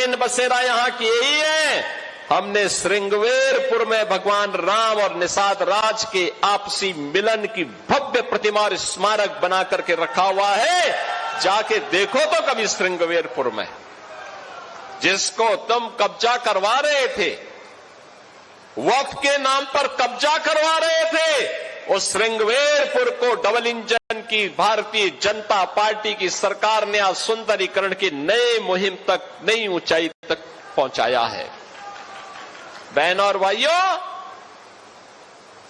Main बसेरा यहां की यही है। हमने श्रृंगवेरपुर में भगवान राम और निषाद राज के आपसी मिलन की भव्य प्रतिमा और स्मारक बना करके रखा हुआ है। जाके देखो तो कभी श्रृंगवेरपुर में, जिसको तुम कब्जा करवा रहे थे, वक्फ के नाम पर कब्जा करवा रहे थे, उस श्रृंगवेरपुर को डबल इंजन की भारतीय जनता पार्टी की सरकार ने आज सुंदरीकरण की नई मुहिम तक, नई ऊंचाई तक पहुंचाया है। बहनों और भाइयों,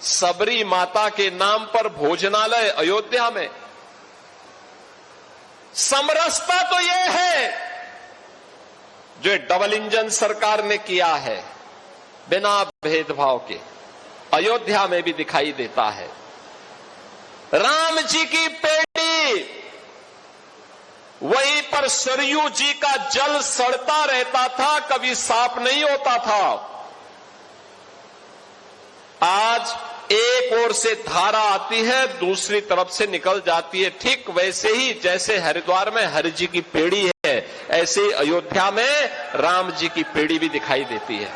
सबरी माता के नाम पर भोजनालय अयोध्या में, समरसता तो यह है जो डबल इंजन सरकार ने किया है, बिना भेदभाव के अयोध्या में भी दिखाई देता है। राम जी की पेड़ी, वहीं पर सरयू जी का जल सड़ता रहता था, कभी साफ नहीं होता था। आज एक ओर से धारा आती है, दूसरी तरफ से निकल जाती है। ठीक वैसे ही जैसे हरिद्वार में हरि जी की पेड़ी है, ऐसे ही अयोध्या में राम जी की पेड़ी भी दिखाई देती है।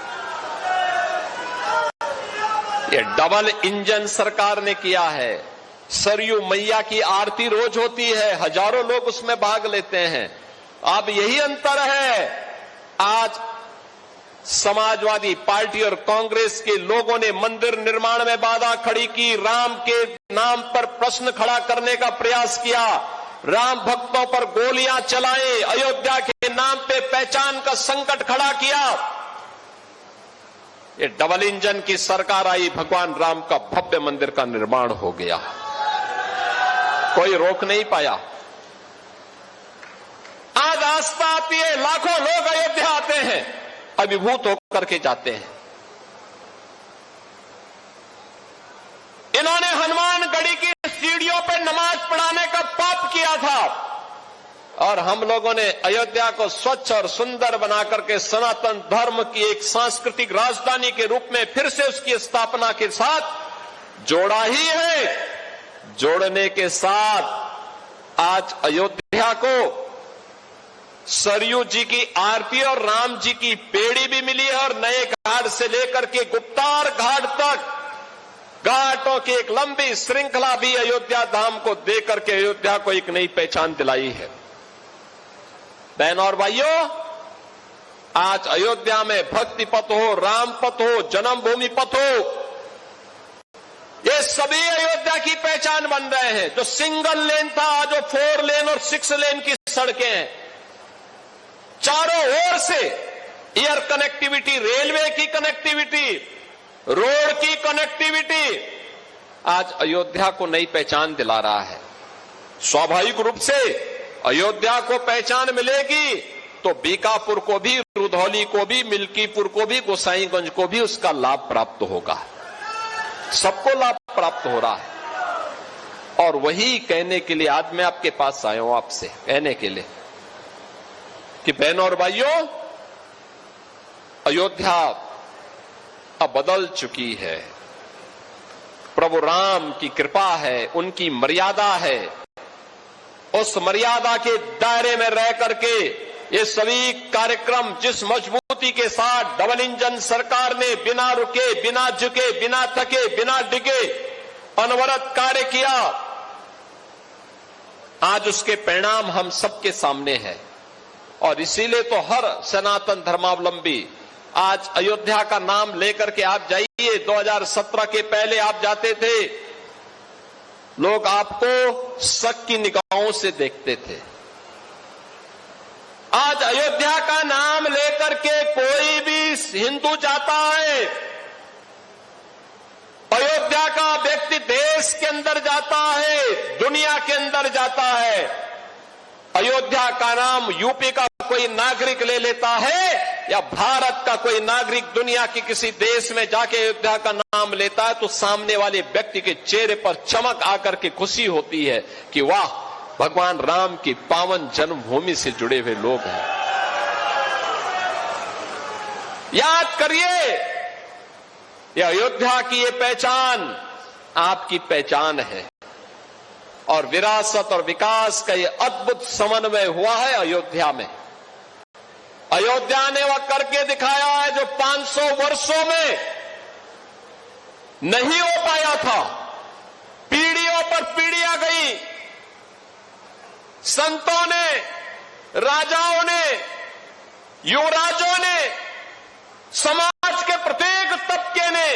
ये डबल इंजन सरकार ने किया है। सरयू मैया की आरती रोज होती है, हजारों लोग उसमें भाग लेते हैं। अब यही अंतर है, आज समाजवादी पार्टी और कांग्रेस के लोगों ने मंदिर निर्माण में बाधा खड़ी की, राम के नाम पर प्रश्न खड़ा करने का प्रयास किया, राम भक्तों पर गोलियां चलाए, अयोध्या के नाम पे पहचान का संकट खड़ा किया। ये डबल इंजन की सरकार आई, भगवान राम का भव्य मंदिर का निर्माण हो गया, कोई रोक नहीं पाया। आज आस्था आती है, लाखों लोग अयोध्या आते हैं, अभिभूत होकर के जाते हैं। इन्होंने हनुमानगढ़ी की सीढ़ियों पर नमाज पढ़ाने का पाप किया था, और हम लोगों ने अयोध्या को स्वच्छ और सुंदर बना करके सनातन धर्म की एक सांस्कृतिक राजधानी के रूप में फिर से उसकी स्थापना के साथ जोड़ा ही है। जोड़ने के साथ आज अयोध्या को सरयू जी की आरती और राम जी की पेड़ी भी मिली है, और नए घाट से लेकर के गुप्तार घाट तक घाटों की एक लंबी श्रृंखला भी अयोध्या धाम को देकर के अयोध्या को एक नई पहचान दिलाई है। बहनों और भाइयों, आज अयोध्या में भक्ति पथ हो, राम पथ हो, जन्मभूमि पथ हो, ये सभी अयोध्या की पहचान बन रहे हैं। जो सिंगल लेन था, आज वो 4 लेन और 6 लेन की सड़कें हैं। चारों ओर से एयर कनेक्टिविटी, रेलवे की कनेक्टिविटी, रोड की कनेक्टिविटी आज अयोध्या को नई पहचान दिला रहा है। स्वाभाविक रूप से अयोध्या को पहचान मिलेगी तो बीकापुर को भी, रुधौली को भी, मिल्कीपुर को भी, गोसाईगंज को भी उसका लाभ प्राप्त होगा। सबको लाभ प्राप्त हो रहा है। और वही कहने के लिए आज मैं आपके पास आया हूं, आपसे कहने के लिए कि बहनों और भाइयों, अयोध्या अब बदल चुकी है। प्रभु राम की कृपा है, उनकी मर्यादा है। उस मर्यादा के दायरे में रह करके ये सभी कार्यक्रम जिस मजबूती के साथ डबल इंजन सरकार ने बिना रुके, बिना झुके, बिना थके, बिना डिगे अनवरत कार्य किया, आज उसके परिणाम हम सबके सामने है। और इसीलिए तो हर सनातन धर्मावलंबी आज अयोध्या का नाम लेकर के, आप जाइए 2017 के पहले आप जाते थे, लोग आपको शक की निगाहों से देखते थे। आज अयोध्या का नाम लेकर के कोई भी हिंदू जाता है, अयोध्या का व्यक्ति देश के अंदर जाता है, दुनिया के अंदर जाता है। अयोध्या का नाम यूपी का कोई नागरिक ले लेता है या भारत का कोई नागरिक दुनिया के किसी देश में जाके अयोध्या का नाम लेता है, तो सामने वाले व्यक्ति के चेहरे पर चमक आकर के खुशी होती है कि वाह, भगवान राम की पावन जन्मभूमि से जुड़े हुए लोग हैं। याद करिए, ये अयोध्या की ये पहचान आपकी पहचान है, और विरासत और विकास का ये अद्भुत समन्वय हुआ है अयोध्या में। अयोध्या ने वह करके दिखाया है जो 500 वर्षों में नहीं हो पाया था। पीढ़ियों पर पीढ़ियां गई, संतों ने, राजाओं ने, युवराजों ने, समाज के प्रत्येक तबके ने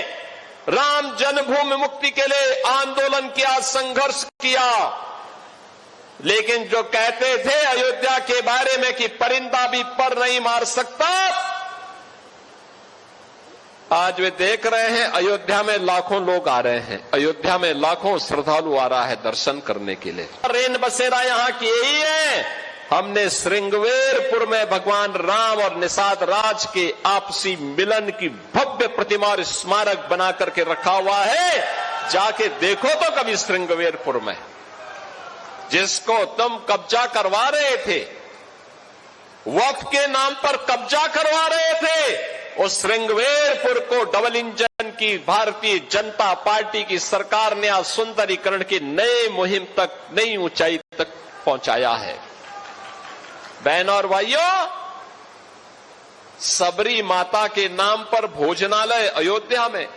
राम जन्मभूमि मुक्ति के लिए आंदोलन किया, संघर्ष किया। लेकिन जो कहते थे अयोध्या के बारे में कि परिंदा भी पर नहीं मार सकता, आज वे देख रहे हैं अयोध्या में लाखों लोग आ रहे हैं, अयोध्या में लाखों श्रद्धालु आ रहा है दर्शन करने के लिए। रेन बसेरा यहां की यही है। हमने श्रृंगवेरपुर में भगवान राम और निषाद राज के आपसी मिलन की भव्य प्रतिमा और स्मारक बना करके रखा हुआ है। जाके देखो तो कभी श्रृंगवेरपुर में, जिसको तुम कब्जा करवा रहे थे, वक्फ के नाम पर कब्जा करवा रहे थे, उस श्रृंगवेरपुर को डबल इंजन की भारतीय जनता पार्टी की सरकार ने आज सुंदरीकरण की नई मुहिम तक, नई ऊंचाई तक पहुंचाया है। बहनों और भाइयों, सबरी माता के नाम पर भोजनालय अयोध्या में,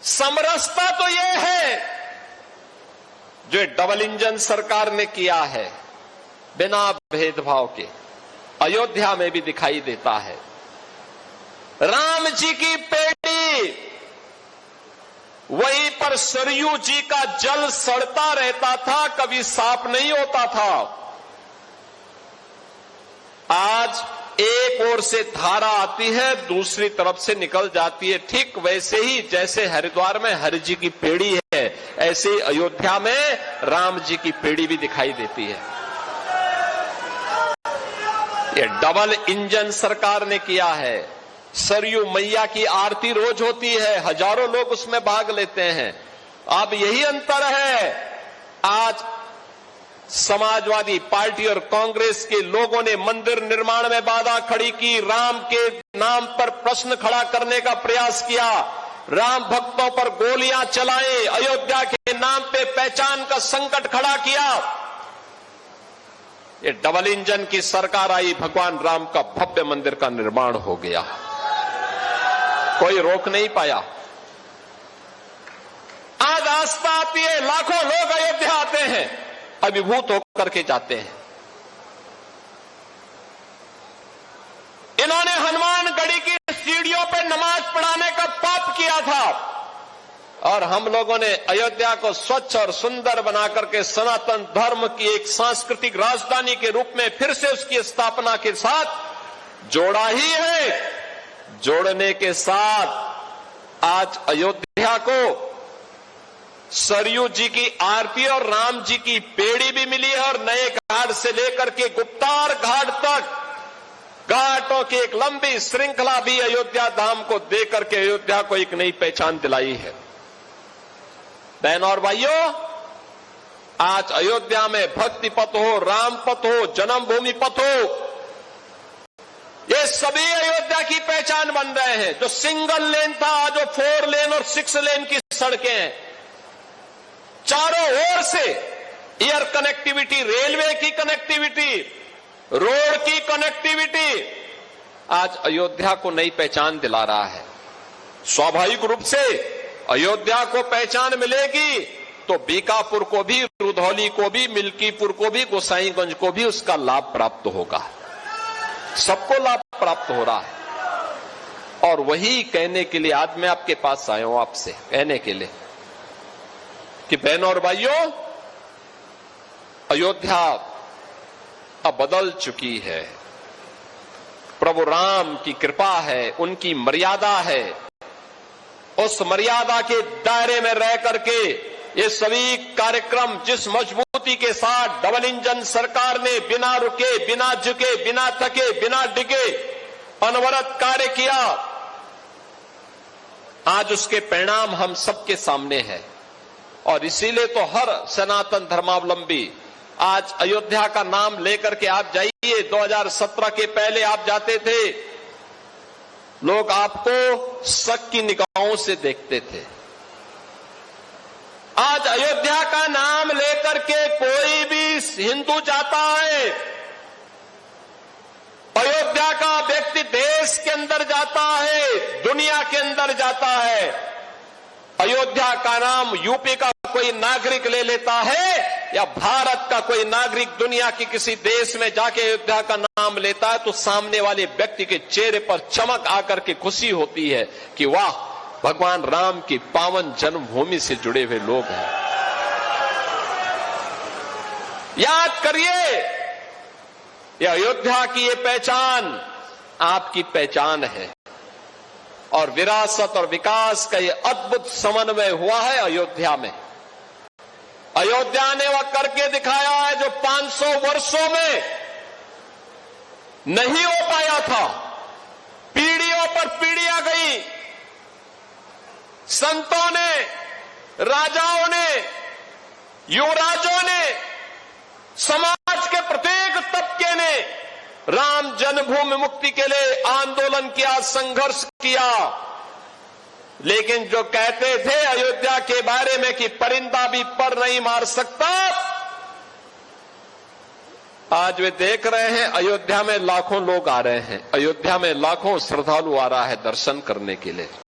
समरसता तो यह है जो डबल इंजन सरकार ने किया है, बिना भेदभाव के अयोध्या में भी दिखाई देता है। राम जी की पेड़ी, वहीं पर सरयू जी का जल सड़ता रहता था, कभी साफ नहीं होता था। आज एक ओर से धारा आती है, दूसरी तरफ से निकल जाती है। ठीक वैसे ही जैसे हरिद्वार में हरि जी की पेड़ी है, ऐसे ही अयोध्या में राम जी की पेड़ी भी दिखाई देती है। ये डबल इंजन सरकार ने किया है। सरयू मैया की आरती रोज होती है, हजारों लोग उसमें भाग लेते हैं। अब यही अंतर है, आज समाजवादी पार्टी और कांग्रेस के लोगों ने मंदिर निर्माण में बाधा खड़ी की, राम के नाम पर प्रश्न खड़ा करने का प्रयास किया, राम भक्तों पर गोलियां चलाए, अयोध्या के नाम पे पहचान का संकट खड़ा किया। ये डबल इंजन की सरकार आई, भगवान राम का भव्य मंदिर का निर्माण हो गया, कोई रोक नहीं पाया। आज आस्था आती है, लाखों लोग अयोध्या आते हैं, अभिभूत होकर के जाते हैं। इन्होंने हनुमानगढ़ी की सीढ़ियों पर नमाज पढ़ाने का पाप किया था, और हम लोगों ने अयोध्या को स्वच्छ और सुंदर बना करके सनातन धर्म की एक सांस्कृतिक राजधानी के रूप में फिर से उसकी स्थापना के साथ जोड़ा ही है। जोड़ने के साथ आज अयोध्या को सरयू जी की आरती और राम जी की पेड़ी भी मिली है, और नए घाट से लेकर के गुप्तार घाट तक घाटों की एक लंबी श्रृंखला भी अयोध्या धाम को देकर के अयोध्या को एक नई पहचान दिलाई है। बहनों और भाइयों, आज अयोध्या में भक्ति पथ हो, राम पथ हो, जन्मभूमि पथ हो, ये सभी अयोध्या की पहचान बन रहे हैं। जो सिंगल लेन था, आज वो 4 लेन और 6 लेन की सड़कें हैं। चारों ओर से एयर कनेक्टिविटी, रेलवे की कनेक्टिविटी, रोड की कनेक्टिविटी आज अयोध्या को नई पहचान दिला रहा है। स्वाभाविक रूप से अयोध्या को पहचान मिलेगी तो बीकापुर को भी, रुधौली को भी, मिल्कीपुर को भी, गोसाईगंज को भी उसका लाभ प्राप्त होगा। सबको लाभ प्राप्त हो रहा है। और वही कहने के लिए आज मैं आपके पास आया हूं, आपसे कहने के लिए कि बहनों और भाइयों, अयोध्या अब बदल चुकी है। प्रभु राम की कृपा है, उनकी मर्यादा है। उस मर्यादा के दायरे में रह करके ये सभी कार्यक्रम जिस मजबूती के साथ डबल इंजन सरकार ने बिना रुके, बिना झुके, बिना थके, बिना डिगे अनवरत कार्य किया, आज उसके परिणाम हम सबके सामने है। और इसीलिए तो हर सनातन धर्मावलंबी आज अयोध्या का नाम लेकर के आप जाइए। 2017 के पहले आप जाते थे, लोग आपको शक की निगाहों से देखते थे। आज अयोध्या का नाम लेकर के कोई भी हिंदू जाता है का व्यक्ति देश के अंदर जाता है, दुनिया के अंदर जाता है, अयोध्या का नाम यूपी का कोई नागरिक ले लेता है या भारत का कोई नागरिक दुनिया की किसी देश में जाके अयोध्या का नाम लेता है, तो सामने वाले व्यक्ति के चेहरे पर चमक आकर के खुशी होती है कि वाह, भगवान राम की पावन जन्मभूमि से जुड़े हुए लोग हैं। याद करिए, ये अयोध्या की ये पहचान आपकी पहचान है और विरासत और विकास का ये अद्भुत समन्वय हुआ है अयोध्या में। अयोध्या ने वह करके दिखाया है जो 500 वर्षों में नहीं हो पाया था। पीढ़ियों पर पीढ़ियां गई, संतों ने, राजाओं ने, युवराजों ने, समाज के प्रत्येक तबके ने राम जन्मभूमि मुक्ति के लिए आंदोलन किया, संघर्ष किया। लेकिन जो कहते थे अयोध्या के बारे में कि परिंदा भी पर नहीं मार सकता, आज वे देख रहे हैं अयोध्या में लाखों लोग आ रहे हैं, अयोध्या में लाखों श्रद्धालु आ रहा है दर्शन करने के लिए।